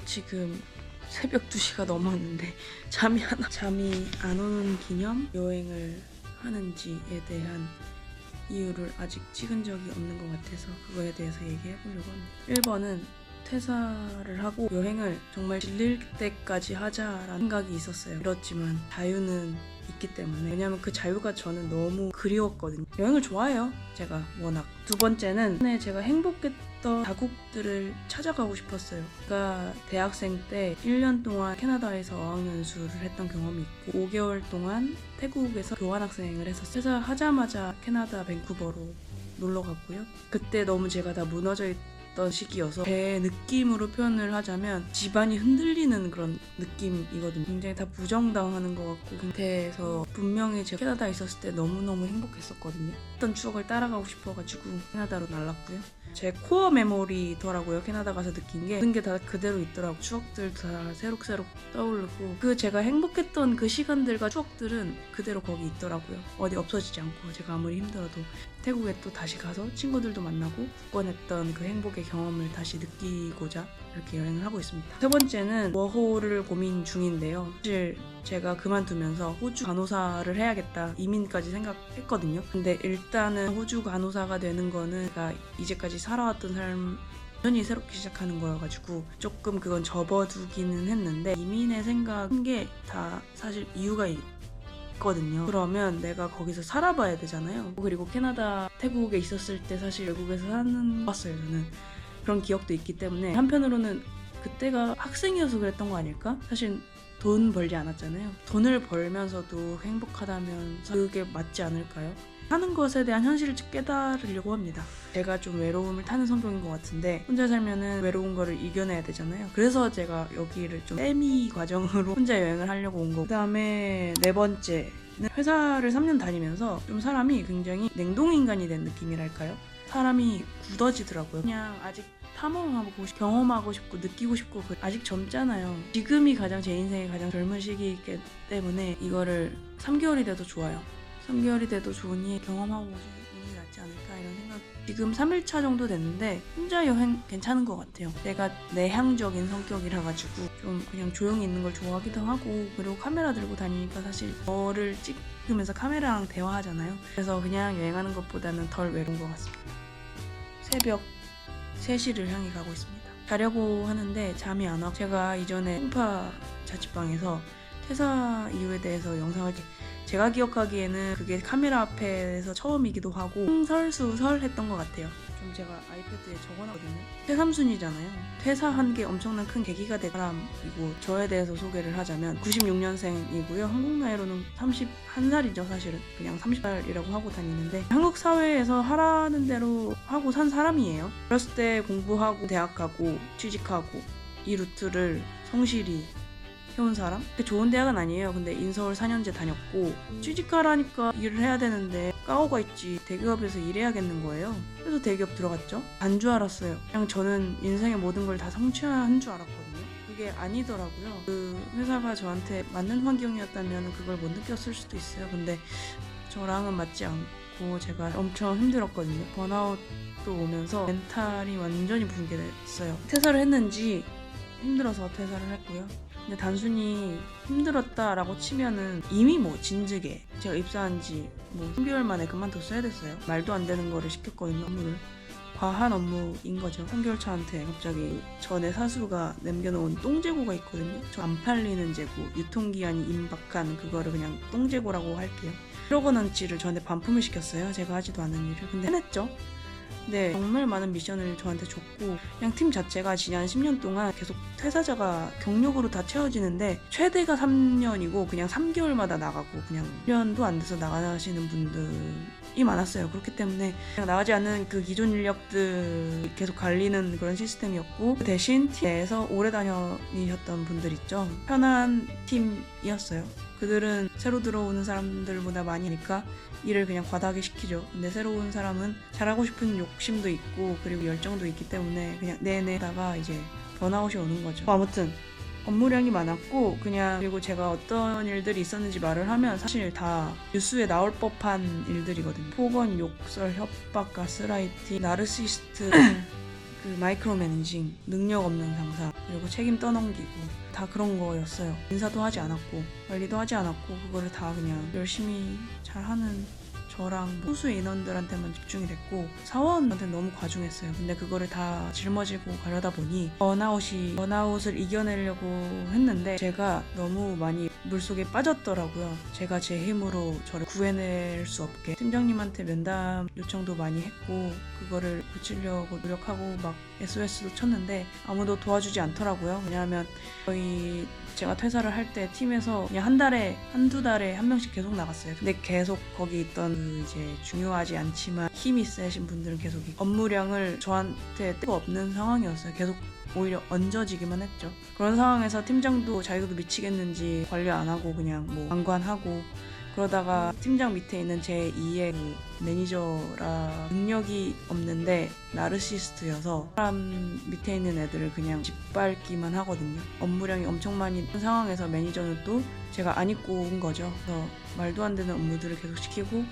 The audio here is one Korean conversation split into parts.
지금 새벽 2시가 넘었는데 잠이 안 오는 기념 여행을 하는지에 대한 이유를 아직 찍은 적이 없는 것 같아서 그거에 대해서 얘기해 보려고 합니다. 1번은 퇴사를 하고 여행을 정말 질릴 때까지 하자라는 생각이 있었어요. 그렇지만 자유는 있기 때문에, 왜냐면 그 자유가 저는 너무 그리웠거든요. 여행을 좋아해요, 제가 워낙. 두 번째는 제가 행복했던 자국들을 찾아가고 싶었어요. 제가 대학생 때 1년 동안 캐나다에서 어학연수를 했던 경험이 있고 5개월 동안 태국에서 교환학생을 했었어요. 퇴사하자마자 캐나다 밴쿠버로 놀러 갔고요. 그때 너무 제가 다 무너져 있던 시기여서 제 느낌으로 표현을 하자면 집안이 흔들리는 그런 느낌이거든요. 굉장히 다 부정당하는 것 같고, 그때에서 분명히 제가 캐나다에 있었을 때 너무너무 행복했었거든요. 어떤 추억을 따라가고 싶어가지고 캐나다로 날랐고요. 제 코어 메모리더라고요. 캐나다 가서 느낀 게 모든 게 다 그대로 있더라고요. 추억들 다 새록새록 떠오르고, 그 제가 행복했던 그 시간들과 추억들은 그대로 거기 있더라고요. 어디 없어지지 않고, 제가 아무리 힘들어도 태국에 또 다시 가서 친구들도 만나고 굳건했던 그 행복의 경험을 다시 느끼고자 이렇게 여행을 하고 있습니다. 세 번째는 워홀을 고민 중인데요. 사실 제가 그만두면서 호주 간호사를 해야겠다, 이민까지 생각했거든요. 근데 일단은 호주 간호사가 되는 거는 제가 이제까지 살아왔던 삶 완전히 새롭게 시작하는 거여가지고 조금 그건 접어두기는 했는데, 이민의 생각한 게 다 사실 이유가 있거든요. 그러면 내가 거기서 살아봐야 되잖아요. 그리고 캐나다, 태국에 있었을 때 사실 외국에서 사는 봤어요. 저는 그런 기억도 있기 때문에 한편으로는 그때가 학생이어서 그랬던 거 아닐까? 사실 돈 벌지 않았잖아요. 돈을 벌면서도 행복하다면 그게 맞지 않을까요? 하는 것에 대한 현실을 깨달으려고 합니다. 제가 좀 외로움을 타는 성격인 것 같은데, 혼자 살면은 외로운 거를 이겨내야 되잖아요. 그래서 제가 여기를 좀 세미 과정으로 혼자 여행을 하려고 온 거고, 그 다음에 네 번째는 회사를 3년 다니면서 좀 사람이 굉장히 냉동인간이 된 느낌이랄까요? 사람이 굳어지더라고요. 그냥 아직 탐험하고 싶고 경험하고 싶고 느끼고 싶고, 아직 젊잖아요. 지금이 가장 제 인생의 가장 젊은 시기이기 때문에 이거를 3개월이 돼도 좋아요. 3개월이 돼도 좋으니 경험하고 오는 게 낫지 않을까, 이런 생각. 지금 3일차 정도 됐는데 혼자 여행 괜찮은 것 같아요. 내가 내향적인 성격이라 가지고 좀 그냥 조용히 있는 걸 좋아하기도 하고, 그리고 카메라 들고 다니니까 사실 저를 찍으면서 카메라랑 대화하잖아요. 그래서 그냥 여행하는 것보다는 덜 외로운 것 같습니다. 새벽 3시를 향해 가고 있습니다. 자려고 하는데 잠이 안 와. 제가 이전에 송파 자취방에서 퇴사 이유에 대해서 영상을 제가 기억하기에는 그게 카메라 앞에서 처음이기도 하고 흥설수설했던 것 같아요. 좀 제가 아이패드에 적어놨거든요. 새삼순이잖아요. 퇴사한 게 엄청난 큰 계기가 된 사람이고, 저에 대해서 소개를 하자면 96년생이고요. 한국 나이로는 31살이죠. 사실은 그냥 30살이라고 하고 다니는데, 한국 사회에서 하라는 대로 하고 산 사람이에요. 어렸을 때 공부하고 대학 가고 취직하고 이 루트를 성실히 해온 사람? 좋은 대학은 아니에요. 근데 인서울 4년제 다녔고, 취직하라니까 일을 해야 되는데 까오가 있지, 대기업에서 일해야겠는 거예요. 그래서 대기업 들어갔죠. 안 줄 알았어요. 그냥 저는 인생의 모든 걸 다 성취한 줄 알았거든요. 그게 아니더라고요. 그 회사가 저한테 맞는 환경이었다면 그걸 못 느꼈을 수도 있어요. 근데 저랑은 맞지 않고 제가 엄청 힘들었거든요. 번아웃도 오면서 멘탈이 완전히 붕괴됐어요. 퇴사를 했는지 힘들어서 퇴사를 했고요. 근데 단순히 힘들었다라고 치면은 이미 진즉에 제가 입사한 지 3개월 만에 그만뒀어야 됐어요. 말도 안 되는 거를 시켰거든요. 업무를. 과한 업무인 거죠. 3개월 차한테 갑자기 전에 사수가 남겨놓은 똥재고가 있거든요. 저 안 팔리는 재고, 유통기한이 임박한 그거를 그냥 똥재고라고 할게요. 1억 원어치를 저한테 반품을 시켰어요. 제가 하지도 않은 일을. 근데 해냈죠. 네, 정말 많은 미션을 저한테 줬고, 그냥 팀 자체가 지난 10년 동안 계속 퇴사자가 경력으로 다 채워지는데, 최대가 3년이고 그냥 3개월마다 나가고, 그냥 1년도 안 돼서 나가시는 분들이 많았어요. 그렇기 때문에 그냥 나가지 않는 그 기존 인력들 계속 갈리는 그런 시스템이었고, 그 대신 팀에서 오래 다니셨던 분들 있죠. 편한 팀이었어요. 그들은 새로 들어오는 사람들보다 많이 하니까 일을 그냥 과다하게 시키죠. 근데 새로운 사람은 잘하고 싶은 욕심도 있고 그리고 열정도 있기 때문에 그냥 내내 하다가 이제 번아웃이 오는 거죠. 아무튼 업무량이 많았고, 그리고 제가 어떤 일들이 있었는지 말을 하면 사실 다 뉴스에 나올 법한 일들이거든요. 폭언, 욕설, 협박, 가스라이팅, 나르시스트 그 마이크로 매니징, 능력 없는 상사, 그리고 책임 떠넘기고 다 그런 거였어요. 인사도 하지 않았고 관리도 하지 않았고 그거를 다 그냥 열심히 잘하는 저랑 소수 인원들한테만 집중이 됐고 사원한테 너무 과중했어요. 근데 그거를 다 짊어지고 가려다 보니 번아웃을 이겨내려고 했는데 제가 너무 많이 물속에 빠졌더라고요. 제가 제 힘으로 저를 구해낼 수 없게 팀장님한테 면담 요청도 많이 했고 그거를 고치려고 노력하고 막 SOS도 쳤는데 아무도 도와주지 않더라고요. 왜냐하면 저희 제가 퇴사를 할 때 팀에서 그냥 한두 달에 한 명씩 계속 나갔어요. 근데 계속 거기 있던 그 이제 중요하지 않지만 힘이 세신 분들은 계속 업무량을 저한테 뜰 거 없는 상황이었어요. 계속 오히려 얹어지기만 했죠. 그런 상황에서 팀장도 자기도 미치겠는지 관리 안 하고 그냥 뭐 방관하고 그러다가 팀장 밑에 있는 제 2의 그 매니저라 능력이 없는데 나르시스트여서 사람 밑에 있는 애들을 그냥 짓밟기만 하거든요. 업무량이 엄청 많이 있는 상황에서 매니저는 또 제가 안 입고 온 거죠. 그래서 말도 안 되는 업무들을 계속 시키고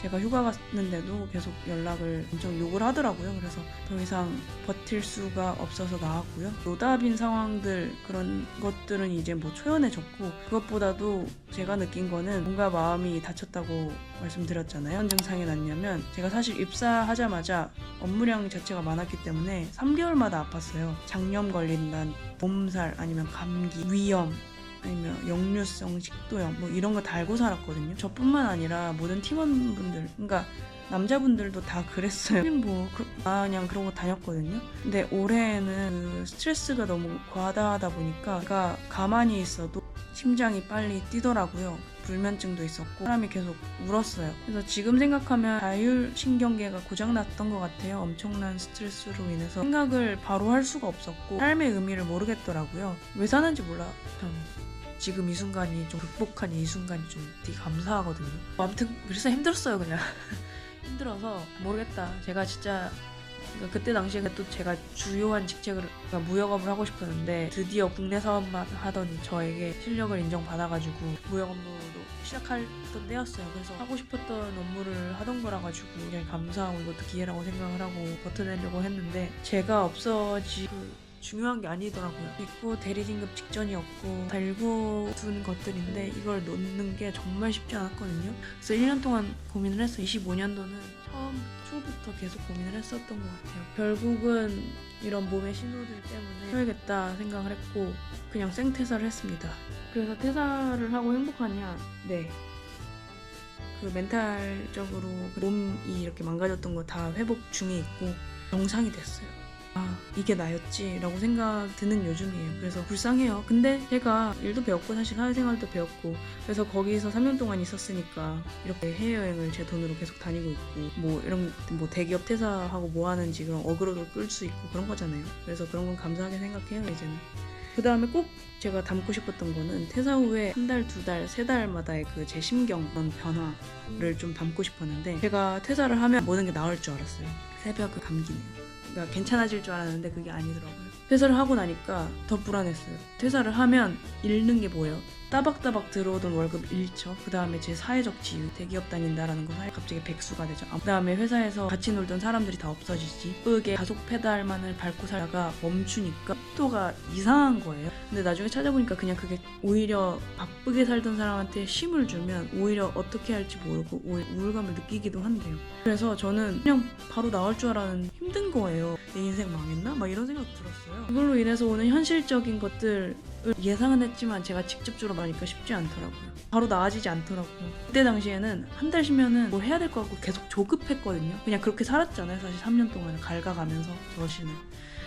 제가 휴가 갔는데도 계속 연락을 엄청 욕을 하더라고요. 그래서 더 이상 버틸 수가 없어서 나왔고요. 노답인 상황들 그런 것들은 이제 뭐 초연해졌고 그것보다도 제가 느낀 거는 뭔가 마음이 다쳤다고 말씀드렸잖아요. 어떤 증상이 났냐면 제가 사실 입사하자마자 업무량 자체가 많았기 때문에 3개월마다 아팠어요. 장염 걸린다는 몸살 아니면 감기, 위염 아니면 역류성 식도염 뭐 이런 거 다 알고 살았거든요. 저뿐만 아니라 모든 팀원분들 그러니까 남자분들도 다 그랬어요. 뭐 그냥 그런 거 다녔거든요. 근데 올해는 그 스트레스가 너무 과다하다 보니까 제가 가만히 있어도 심장이 빨리 뛰더라고요. 불면증도 있었고 사람이 계속 울었어요. 그래서 지금 생각하면 자율신경계가 고장났던 것 같아요. 엄청난 스트레스로 인해서 생각을 바로 할 수가 없었고 삶의 의미를 모르겠더라고요. 왜 사는지 몰라. 참 지금 이 순간이 좀 극복한 이 순간이 좀 되게 감사하거든요. 아무튼 그래서 힘들었어요. 그냥 힘들어서 모르겠다. 제가 진짜 그러니까 그때 당시에 또 제가 주요한 직책을 그러니까 무역업을 하고 싶었는데 드디어 국내 사업만 하던 저에게 실력을 인정받아가지고 무역 업무도 시작했던 때였어요. 그래서 하고 싶었던 업무를 하던 거라 가지고 굉장히 감사하고 이것도 기회라고 생각을 하고 버텨내려고 했는데 제가 없어지고 중요한 게 아니더라고요. 있고 대리 진급 직전이었고 달고 둔 것들인데 이걸 놓는 게 정말 쉽지 않았거든요. 그래서 1년 동안 고민을 했어요. 25년도는 초부터 계속 고민을 했었던 것 같아요. 결국은 이런 몸의 신호들 때문에 해야겠다 생각을 했고 그냥 생퇴사를 했습니다. 그래서 퇴사를 하고 행복하냐? 네. 그 멘탈적으로 몸이 이렇게 망가졌던 거 다 회복 중에 있고 정상이 됐어요. 아 이게 나였지 라고 생각 드는 요즘이에요. 그래서 불쌍해요. 근데 제가 일도 배웠고 사실 사회생활도 배웠고 그래서 거기서 3년 동안 있었으니까 이렇게 해외여행을 제 돈으로 계속 다니고 있고 뭐 이런 뭐 대기업 퇴사하고 뭐 하는지 그런 어그로도 끌 수 있고 그런 거잖아요. 그래서 그런 건 감사하게 생각해요 이제는. 그 다음에 꼭 제가 담고 싶었던 거는 퇴사 후에 한 달, 두 달, 세 달마다의 그 제 심경 그런 변화를 좀 담고 싶었는데 제가 퇴사를 하면 모든 게 나을 줄 알았어요. 새벽 그 감기네요. 그러니까 괜찮아질 줄 알았는데 그게 아니더라고요. 퇴사를 하고 나니까 더 불안했어요. 퇴사를 하면 잃는 게 뭐예요? 따박따박 들어오던 월급 잃죠. 그 다음에 제 사회적 지위, 대기업 다닌다라는 거 갑자기 백수가 되죠. 그 다음에 회사에서 같이 놀던 사람들이 다 없어지지. 예쁘게 가속 페달만을 밟고 살다가 멈추니까 속도가 이상한 거예요. 근데 나중에 찾아보니까 그냥 그게 오히려 바쁘게 살던 사람한테 힘을 주면 오히려 어떻게 할지 모르고 오히려 우울감을 느끼기도 한대요. 그래서 저는 그냥 바로 나올 줄 알았는데 힘든 거예요. 내 인생 망했나? 막 이런 생각 들었어요. 그걸로 인해서 오는 현실적인 것들 예상은 했지만 제가 직접적으로 말하니까 쉽지 않더라고요. 바로 나아지지 않더라고요. 그때 당시에는 한 달 쉬면은 뭘 해야 될 것 같고 계속 조급했거든요. 그냥 그렇게 살았잖아요. 사실 3년 동안을 갉아가면서 저시는.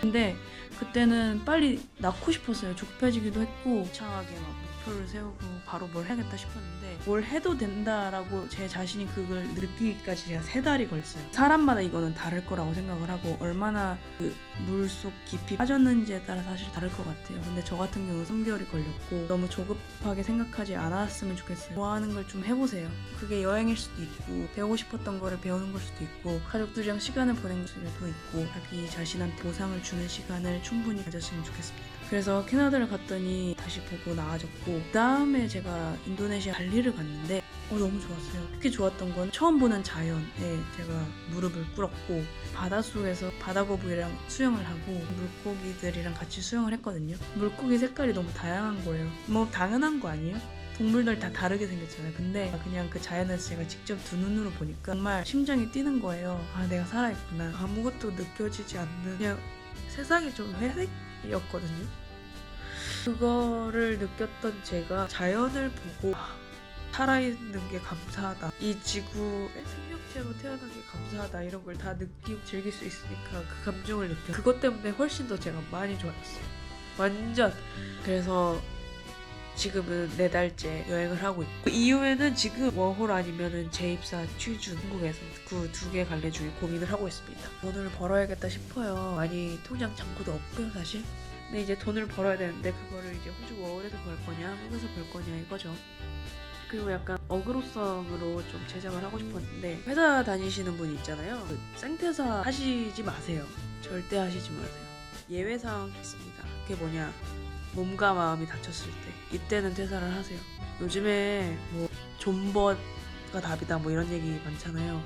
근데 그때는 빨리 낳고 싶었어요. 조급해지기도 했고 창하게 막 목표를 세우고 바로 뭘 해야겠다 싶었는데 뭘 해도 된다라고 제 자신이 그걸 느끼기까지 제가 3달이 걸렸어요. 사람마다 이거는 다를 거라고 생각을 하고 얼마나 그 물속 깊이 빠졌는지에 따라 사실 다를 것 같아요. 근데 저 같은 경우는 3개월이 걸렸고 너무 조급하게 생각하지 않았으면 좋겠어요. 좋아하는 걸 좀 해보세요. 그게 여행일 수도 있고 배우고 싶었던 거를 배우는 걸 수도 있고 가족들이랑 시간을 보내는 수도 있고 자기 자신한테 보상을 주는 시간을 충분히 가졌으면 좋겠습니다. 그래서 캐나다를 갔더니 다시 보고 나아졌고 그 다음에 제가 인도네시아 발리를 갔는데 너무 좋았어요. 특히 좋았던 건 처음 보는 자연에 제가 무릎을 꿇었고 바닷속에서 바다거북이랑 수영을 하고 물고기들이랑 같이 수영을 했거든요. 물고기 색깔이 너무 다양한 거예요. 뭐 당연한 거 아니에요? 동물들 다 다르게 생겼잖아요. 근데 그냥 그 자연에서 제가 직접 두 눈으로 보니까 정말 심장이 뛰는 거예요. 아, 내가 살아있구나. 아무것도 느껴지지 않는 그냥 세상이 좀 회색이었거든요. 그거를 느꼈던 제가 자연을 보고 살아있는 게 감사하다. 이 지구에 생명체로 태어난 게 감사하다. 이런 걸 다 느끼고 즐길 수 있으니까 그 감정을 느껴. 그것 때문에 훨씬 더 제가 많이 좋아졌어요. 완전. 그래서 지금은 4달째 여행을 하고 있고 그 이후에는 지금 워홀 아니면은 재입사 취준 한국에서 그 2개 갈래 중에 고민을 하고 있습니다. 돈을 벌어야겠다 싶어요. 많이 통장 잔고도 없고요 사실. 근데 이제 돈을 벌어야 되는데 그거를 이제 호주 워홀에서 벌 거냐 한국에서 벌 거냐 이거죠. 그리고 약간 어그로성으로 좀 제작을 하고 싶었는데 회사 다니시는 분 있잖아요. 그 생퇴사 하시지 마세요. 절대 하시지 마세요. 예외사항이 있습니다. 그게 뭐냐, 몸과 마음이 다쳤을 때 이때는 퇴사를 하세요. 요즘에 뭐 존버가 답이다 뭐 이런 얘기 많잖아요.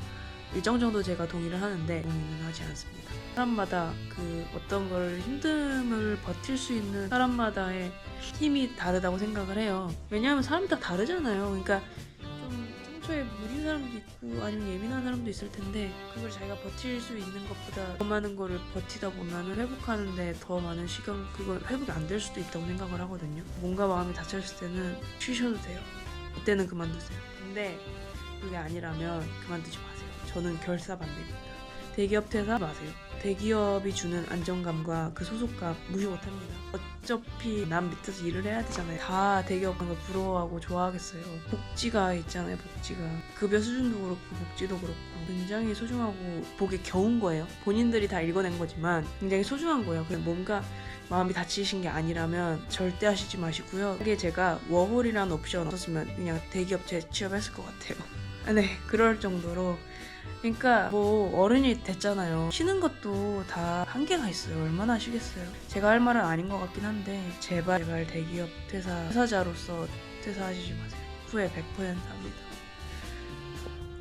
일정 정도 제가 동의를 하는데 동의는 하지 않습니다. 사람마다 그 어떤 걸 힘듦을 버틸 수 있는 사람마다의 힘이 다르다고 생각을 해요. 왜냐하면 사람 다 다르잖아요. 그러니까 좀 상처에 무딘 사람도 있고 아니면 예민한 사람도 있을 텐데 그걸 자기가 버틸 수 있는 것보다 더 많은 거를 버티다 보면 회복하는데 더 많은 시간, 그걸 회복이 안 될 수도 있다고 생각을 하거든요. 몸과 마음이 다쳤을 때는 쉬셔도 돼요. 그때는 그만두세요. 근데 그게 아니라면 그만두지 마세요. 저는 결사반대입니다. 대기업 퇴사 마세요. 대기업이 주는 안정감과 그 소속감 무시 못합니다. 어차피 남 밑에서 일을 해야 되잖아요. 다 대기업 가는 걸 부러워하고 좋아하겠어요. 복지가 있잖아요. 복지가 급여 수준도 그렇고 복지도 그렇고 굉장히 소중하고 보기 겨운 거예요. 본인들이 다 읽어낸 거지만 굉장히 소중한 거예요. 그냥 뭔가 마음이 다치신 게 아니라면 절대 하시지 마시고요. 이게 제가 워홀이라는 옵션 없었으면 그냥 대기업 재취업했을 것 같아요. 네, 그럴 정도로. 그러니까 뭐 어른이 됐잖아요. 쉬는 것도 다 한계가 있어요. 얼마나 하시겠어요. 제가 할 말은 아닌 것 같긴 한데 제발 대기업 퇴사자로서 퇴사하시지 마세요. 후회 100% 합니다.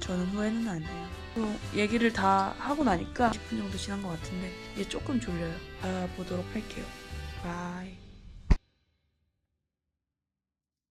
저는 후회는 안 해요. 또 얘기를 다 하고 나니까 10분 정도 지난 것 같은데 이제 조금 졸려요. 알아보도록 할게요. 바이.